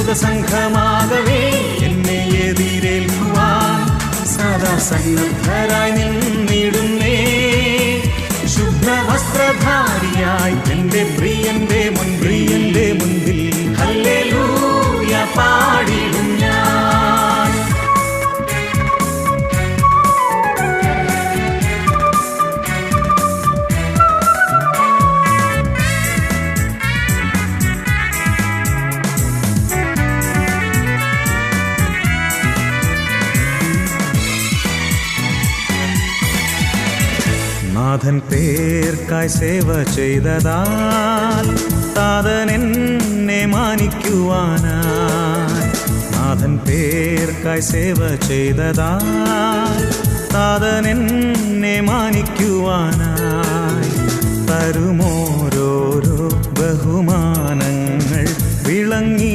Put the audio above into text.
ദൂതസംഘമാകവേ എന്നെ എതിരേൽക്കുവാൻ സദാ സന്നദ്ധരായി നിന്നിടുന്നേ. ശുഭ്രവസ്ത്രധാരിയായി എന്റെ പ്രിയന്റെ മുൻപിൽ ഹല്ലേലൂയ പാടിടും ഞാൻ. നാഥൻ പേർക്കായി സേവ ചെയ്തതാൽ താതൻ എന്നെ മാനിക്കുവാനായി. നാഥൻ പേർക്കായി സേവ ചെയ്തതാൽ താതൻ എന്നെ മാനിക്കുവാനായി. തരുമോരോരോ ബഹുമാനങ്ങൾ വിളങ്ങി